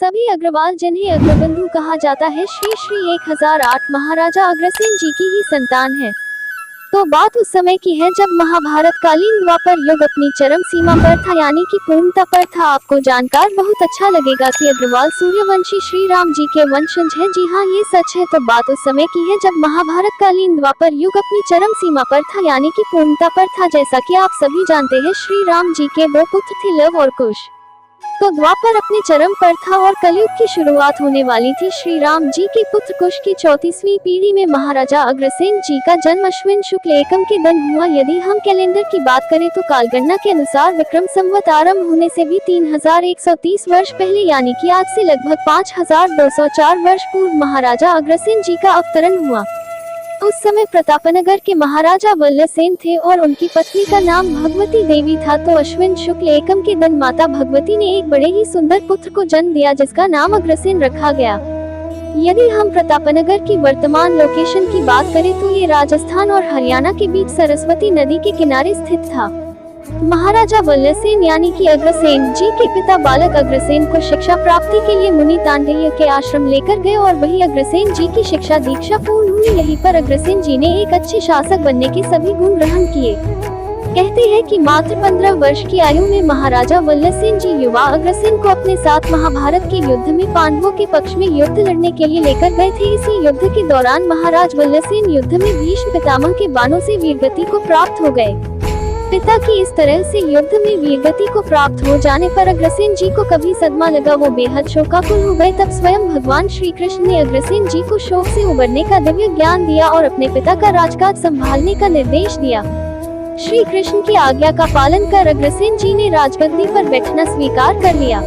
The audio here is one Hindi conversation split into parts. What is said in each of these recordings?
सभी अग्रवाल जिन्हें अग्रबंधु कहा जाता है श्री श्री 1008 महाराजा अग्रसेन जी की ही संतान है। तो बात उस समय की है जब महाभारत कालीन द्वापर युग अपनी चरम सीमा पर था, यानी कि पूर्णता पर था। आपको जानकर बहुत अच्छा लगेगा कि अग्रवाल सूर्यवंशी श्री राम जी के वंशज हैं। जी हाँ, ये सच है। तो बात उस समय की है जब महाभारत कालीन द्वापर युग अपनी चरम सीमा पर था, यानी कि पूर्णता पर था। जैसा कि आप सभी जानते हैं, श्री राम जी के दो पुत्र थे, लव और कुश। तो द्वापर अपने चरम पर था और कलयुग की शुरुआत होने वाली थी। श्री राम जी के पुत्र कुश की 34वीं पीढ़ी में महाराजा अग्रसेन जी का जन्म अश्विन शुक्ल एकम के दिन हुआ। यदि हम कैलेंडर की बात करें तो कालगणना के अनुसार विक्रम संवत आरंभ होने से भी 3130 वर्ष पहले, यानी कि आज से लगभग 5204 वर्ष पूर्व महाराजा अग्रसेन जी का अवतरण हुआ। उस समय प्रतापनगर के महाराजा वल्लभसेन थे और उनकी पत्नी का नाम भगवती देवी था। तो अश्विन शुक्ल एकम के दिन माता भगवती ने एक बड़े ही सुंदर पुत्र को जन्म दिया, जिसका नाम अग्रसेन रखा गया। यदि हम प्रतापनगर की वर्तमान लोकेशन की बात करें तो ये राजस्थान और हरियाणा के बीच सरस्वती नदी के किनारे स्थित था। महाराजा वल्लभसेन यानी कि अग्रसेन जी के पिता बालक अग्रसेन को शिक्षा प्राप्ति के लिए मुनि तांडल्य के आश्रम लेकर गए और वही अग्रसेन जी की शिक्षा दीक्षा पूर्ण हुई। यहीं पर अग्रसेन जी ने एक अच्छे शासक बनने के सभी गुण ग्रहण किए। कहते हैं कि मात्र 15 वर्ष की आयु में महाराजा वल्लभसेन जी युवा अग्रसेन को अपने साथ महाभारत के युद्ध में पांडवों के पक्ष में युद्ध लड़ने के लिए लेकर गए थे। इसी युद्ध के दौरान महाराज वल्लभसेन युद्ध में भीष्म पितामह के बाणों से वीरगति को प्राप्त हो गए। पिता की इस तरह से युद्ध में वीरगति को प्राप्त हो जाने पर अग्रसेन जी को कभी सदमा लगा, वो बेहद शोकाकुल हो गए। तब स्वयं भगवान श्री कृष्ण ने अग्रसेन जी को शोक से उबरने का दिव्य ज्ञान दिया और अपने पिता का राजकाज संभालने का निर्देश दिया। श्री कृष्ण की आज्ञा का पालन कर अग्रसेन जी ने राजगद्दी पर बैठना स्वीकार कर लिया।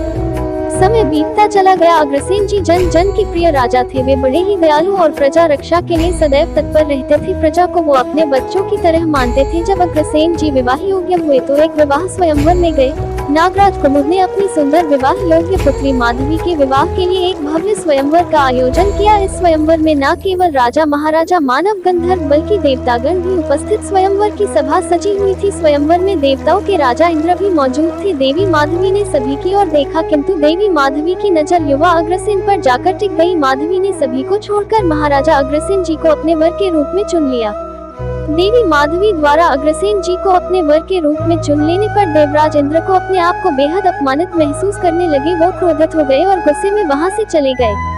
समय बीतता चला गया। अग्रसेन जी जन जन के प्रिय राजा थे। वे बड़े ही दयालु और प्रजा रक्षा के लिए सदैव तत्पर रहते थे। प्रजा को वो अपने बच्चों की तरह मानते थे। जब अग्रसेन जी विवाह योग्य हुए तो एक विवाह स्वयंवर में गए। नागराज प्रमुख ने अपनी सुंदर विवाह योग्य पुत्री माधवी के विवाह के लिए एक भव्य स्वयंवर का आयोजन किया। इस स्वयंवर में न केवल राजा महाराजा मानव गंधर्व बल्कि देवतागण भी उपस्थित स्वयंवर की सभा सजी हुई थी। स्वयंवर में देवताओं के राजा इंद्र भी मौजूद थे। देवी माधवी ने सभी की ओर देखा, किंतु देवी माधवी की नजर युवा अग्रसेन पर जाकर टिक गई। माधवी ने सभी को छोड़कर महाराजा अग्रसेन जी को अपने वर के रूप में चुन लिया। देवी माधवी द्वारा अग्रसेन जी को अपने वर के रूप में चुन लेने पर देवराज इंद्र को अपने आप को बेहद अपमानित महसूस करने लगे। वो क्रोधित हो गए और गुस्से में वहां से चले गए।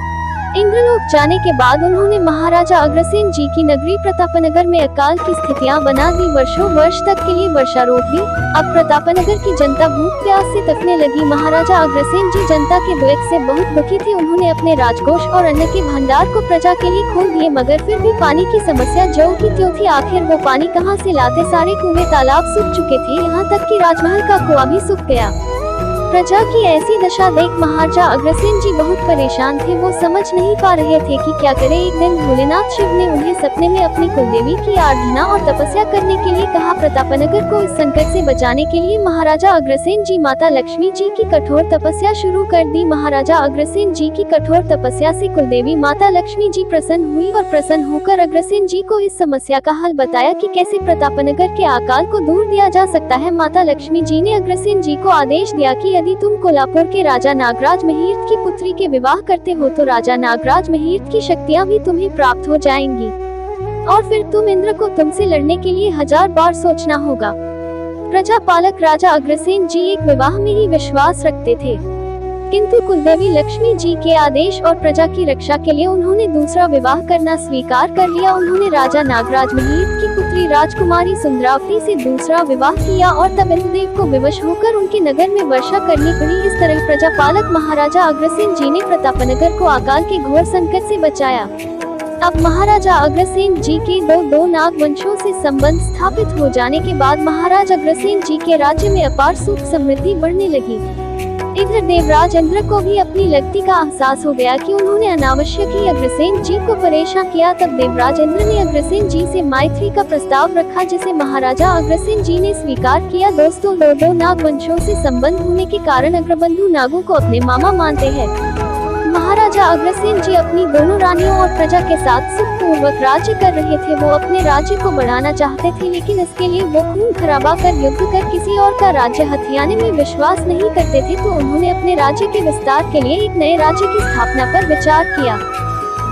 इंद्रलोक जाने के बाद उन्होंने महाराजा अग्रसेन जी की नगरी प्रतापनगर में अकाल की स्थितियां बना दी। वर्षों वर्ष तक के लिए वर्षा रोक दी। अब प्रतापनगर की जनता भूख प्यास से तपने लगी। महाराजा अग्रसेन जी जनता के दुख से बहुत दुखी थे। उन्होंने अपने राजकोष और अन्न के भंडार को प्रजा के लिए खोल दिए, मगर फिर भी पानी की समस्या जो की त्यों थी। आखिर वो पानी कहाँ से लाते? सारे कुएं तालाब सूख चुके थे, यहाँ तक कि राजमहल का कुआं भी सूख गया। प्रजा की ऐसी दशा देख महाराजा अग्रसेन जी बहुत परेशान थे। वो समझ नहीं पा रहे थे कि क्या करें। एक दिन भोलेनाथ शिव ने उन्हें सपने में अपनी कुलदेवी की आराधना और तपस्या करने के लिए कहा। प्रतापनगर को इस संकट से बचाने के लिए महाराजा अग्रसेन जी माता लक्ष्मी जी की कठोर तपस्या शुरू कर दी। महाराजा अग्रसेन जी की कठोर तपस्या से कुलदेवी माता लक्ष्मी जी प्रसन्न हुई और प्रसन्न होकर अग्रसेन जी को इस समस्या का हल बताया कि कैसे प्रतापनगर के अकाल को दूर दिया जा सकता है। माता लक्ष्मी जी ने अग्रसेन जी को आदेश दिया कि यदि तुम कोल्हापुर के राजा नागराज महीर्त की पुत्री के विवाह करते हो तो राजा नागराज महीर्त की शक्तियां भी तुम्हें प्राप्त हो जाएंगी और फिर तुम इंद्र को तुमसे लड़ने के लिए 1000 बार सोचना होगा। प्रजापालक राजा अग्रसेन जी एक विवाह में ही विश्वास रखते थे, किंतु कुलदेवी लक्ष्मी जी के आदेश और प्रजा की रक्षा के लिए उन्होंने दूसरा विवाह करना स्वीकार कर लिया। उन्होंने राजा नागराज महीर्त की पुत्री राजकुमारी सुंदरावती से दूसरा विवाह किया और तब इंद्रदेव को विवश होकर उनके नगर में वर्षा करनी पड़ी। इस तरह प्रजापालक महाराजा अग्रसेन जी ने प्रतापनगर को अकाल के घोर संकट से बचाया। अब महाराजा अग्रसेन जी के दो नाग वंशों से संबंध स्थापित हो जाने के बाद महाराज अग्रसेन जी के राज्य में अपार सुख समृद्धि बढ़ने लगी। इधर देवराज इंद्र को भी अपनी लगती का एहसास हो गया कि उन्होंने अनावश्यक ही अग्रसेन जी को परेशान किया। तब देवराज इंद्र ने अग्रसेन जी से मैत्री का प्रस्ताव रखा, जिसे महाराजा अग्रसेन जी ने स्वीकार किया। दोस्तों, दो नाग वंशों से संबंध होने के कारण अग्रबंधु नागों को अपने मामा मानते हैं। महाराजा अग्रसेन जी अपनी दोनों रानियों और प्रजा के साथ सुखपूर्वक राज्य कर रहे थे। वो अपने राज्य को बढ़ाना चाहते थे, लेकिन इसके लिए वो खून खराबा कर युद्ध कर किसी और का राज्य हथियाने में विश्वास नहीं करते थे। तो उन्होंने अपने राज्य के विस्तार के लिए एक नए राज्य की स्थापना पर विचार किया।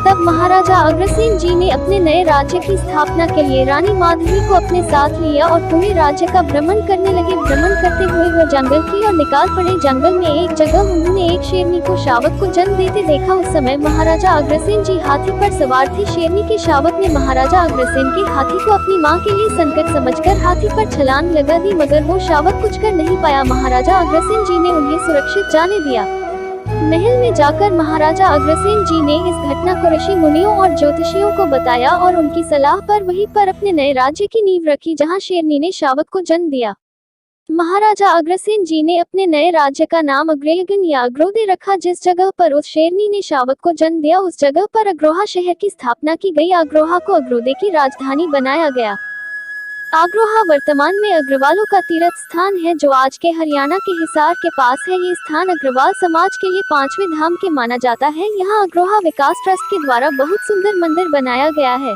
तब महाराजा अग्रसेन जी ने अपने नए राज्य की स्थापना के लिए रानी माधवी को अपने साथ लिया और पूरे राज्य का भ्रमण करने लगे। भ्रमण करते हुए वो जंगल की और निकाल पड़े। जंगल में एक जगह उन्होंने एक शेरनी को शावक को जन्म देते देखा। उस समय महाराजा अग्रसेन जी हाथी पर सवार थे। शेरनी के शावक ने महाराजा अग्रसेन के हाथी को अपनी माँ के लिए संकट समझकर हाथी पर छलांग लगा दी, मगर वो शावक कुछ कर नहीं पाया। महाराजा अग्रसेन जी ने उन्हें सुरक्षित जाने दिया। महल में जाकर महाराजा अग्रसेन जी ने इस घटना को ऋषि मुनियों और ज्योतिषियों को बताया और उनकी सलाह पर वहीं पर अपने नए राज्य की नींव रखी, जहां शेरनी ने शावक को जन्म दिया। महाराजा अग्रसेन जी ने अपने नए राज्य का नाम अग्रयगन या अग्रोदे रखा। जिस जगह पर उस शेरनी ने शावक को जन्म दिया, उस जगह पर अग्रोहा शहर की स्थापना की गई। अग्रोहा को अग्रोदे की राजधानी बनाया गया। अग्रोहा वर्तमान में अग्रवालों का तीर्थ स्थान है, जो आज के हरियाणा के हिसार के पास है। ये स्थान अग्रवाल समाज के लिए 5वें धाम के माना जाता है। यहाँ अग्रोहा विकास ट्रस्ट के द्वारा बहुत सुंदर मंदिर बनाया गया है।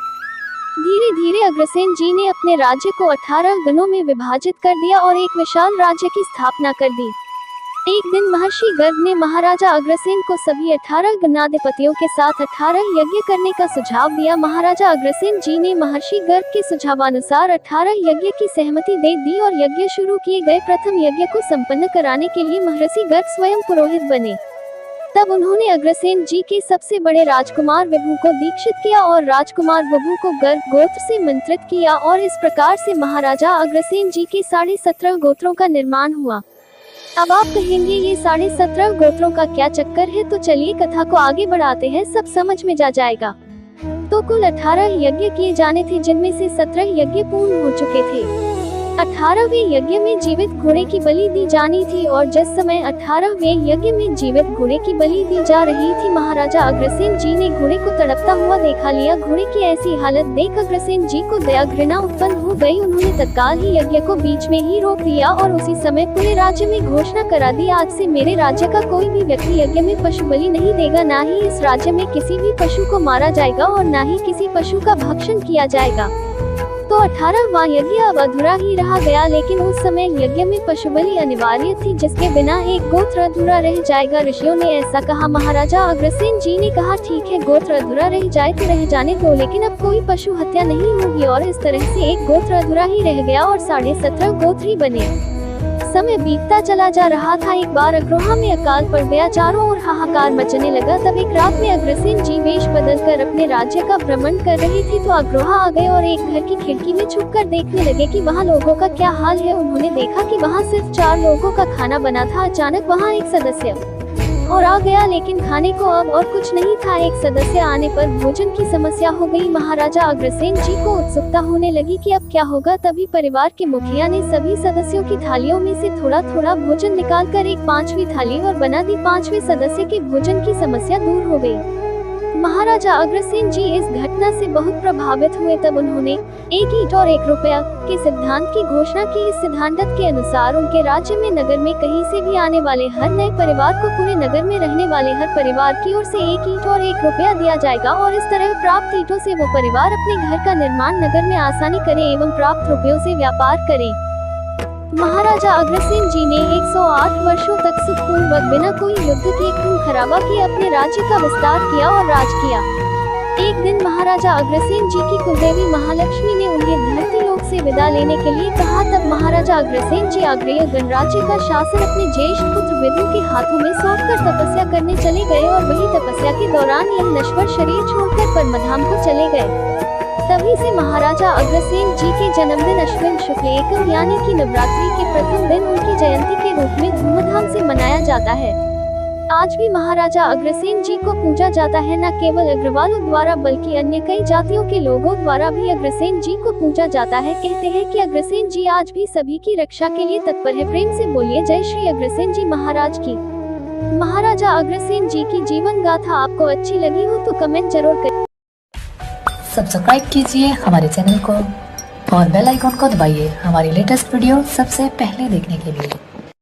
धीरे धीरे अग्रसेन जी ने अपने राज्य को 18 गणों में विभाजित कर दिया और एक विशाल राज्य की स्थापना कर दी। एक दिन महर्षि गर्ग ने महाराजा अग्रसेन को सभी 18 गणाधिपतियों के साथ 18 यज्ञ करने का सुझाव दिया। महाराजा अग्रसेन जी ने महर्षि गर्ग के सुझावानुसार 18 यज्ञ की सहमति दे दी और यज्ञ शुरू किए गए। प्रथम यज्ञ को संपन्न कराने के लिए महर्षि गर्ग स्वयं पुरोहित बने। तब उन्होंने अग्रसेन जी के सबसे बड़े राजकुमार विभु को दीक्षित किया और राजकुमार विभु को गर्ग गोत्र से मंत्रित किया और इस प्रकार से महाराजा अग्रसेन जी के 17.5 गोत्रों का निर्माण हुआ। अब आप कहेंगे ये 17.5 गोत्रों का क्या चक्कर है, तो चलिए कथा को आगे बढ़ाते हैं, सब समझ में जा जाएगा। तो कुल 18 यज्ञ किए जाने थे, जिनमें से 17 यज्ञ पूर्ण हो चुके थे। 18वें यज्ञ में जीवित घोड़े की बलि दी जानी थी और जिस समय 18वें यज्ञ में जीवित घोड़े की बलि दी जा रही थी, महाराजा अग्रसेन जी ने घोड़े को तड़पता हुआ देखा लिया। घोड़े की ऐसी हालत देख अग्रसेन जी को दया घृणा उत्पन्न हो गई। उन्होंने तत्काल ही यज्ञ को बीच में ही रोक दिया और उसी समय पूरे राज्य में घोषणा करा दी, आज से मेरे राज्य का कोई भी व्यक्ति यज्ञ में पशु बलि नहीं देगा, न ही इस राज्य में किसी भी पशु को मारा जाएगा और न ही किसी पशु का भक्षण किया जाएगा। तो 18वां यज्ञ अब अधूरा ही रहा गया, लेकिन उस समय यज्ञ में पशु बलि अनिवार्य थी, जिसके बिना एक गोत्र अधूरा रह जाएगा। ऋषियों ने ऐसा कहा। महाराजा अग्रसेन जी ने कहा, ठीक है, गोत्र अधूरा रह जाए तो रह जाने दो, लेकिन अब कोई पशु हत्या नहीं होगी। और इस तरह से एक गोत्र अधूरा ही रह गया और 17.5 गोत्र ही बने। समय बीतता चला जा रहा था। एक बार अग्रोहा में अकाल पड़ गया, चारों ओर हाहाकार मचने लगा। तब एक रात में अग्रसेन जी वेश बदलकर अपने राज्य का भ्रमण कर रहे थे, तो अग्रोहा आ गए और एक घर की खिड़की में छुपकर देखने लगे कि वहाँ लोगों का क्या हाल है। उन्होंने देखा कि वहाँ सिर्फ 4 लोगों का खाना बना था। अचानक वहाँ एक सदस्य और आ गया, लेकिन खाने को अब और कुछ नहीं था। एक सदस्य आने पर भोजन की समस्या हो गई। महाराजा अग्रसेन जी को उत्सुकता होने लगी कि अब क्या होगा। तभी परिवार के मुखिया ने सभी सदस्यों की थालियों में से थोड़ा थोड़ा भोजन निकालकर एक 5वीं थाली और बना दी। 5वें सदस्य के भोजन की समस्या दूर हो गई। महाराजा अग्रसेन जी इस घटना से बहुत प्रभावित हुए। तब उन्होंने 1 ईंट और 1 रुपया के सिद्धांत की घोषणा की। इस सिद्धांत के अनुसार उनके राज्य में नगर में कहीं से भी आने वाले हर नए परिवार को पूरे नगर में रहने वाले हर परिवार की ओर से 1 ईंट और 1 रुपया दिया जाएगा और इस तरह प्राप्त ईंटों से वो परिवार अपने घर का निर्माण नगर में आसानी करे एवं प्राप्त रुपयों से व्यापार करे। महाराजा अग्रसेन जी ने 108 वर्षों तक सुखपूर्वक बिना कोई युद्ध के खून खराबा के अपने राज्य का विस्तार किया और राज किया। एक दिन महाराजा अग्रसेन जी की कुलदेवी महालक्ष्मी ने उन्हें धरती लोक से विदा लेने के लिए कहा। तब महाराजा अग्रसेन जी आग्नेय गणराज्य का शासन अपने ज्येष्ठ पुत्र विदु के हाथों में सौंपकर तपस्या करने चले गए और वही तपस्या के दौरान यह नश्वर शरीर छोड़कर परमधाम को चले गए। तभी से महाराजा अग्रसेन जी के जन्मदिन अश्विन शुक्ल एकम यानी कि नवरात्रि के प्रथम दिन उनकी जयंती के रूप में धूमधाम से मनाया जाता है। आज भी महाराजा अग्रसेन जी को पूजा जाता है। न केवल अग्रवालों द्वारा बल्कि अन्य कई जातियों के लोगों द्वारा भी अग्रसेन जी को पूजा जाता है। कहते हैं कि अग्रसेन जी आज भी सभी की रक्षा के लिए तत्पर है। प्रेम से बोलिए जय श्री अग्रसेन जी महाराज की। महाराजा अग्रसेन जी की जीवन गाथा आपको अच्छी लगी हो तो कमेंट जरूर करें। सब्सक्राइब कीजिए हमारे चैनल को और बेल आइकॉन को दबाइए हमारी लेटेस्ट वीडियो सबसे पहले देखने के लिए।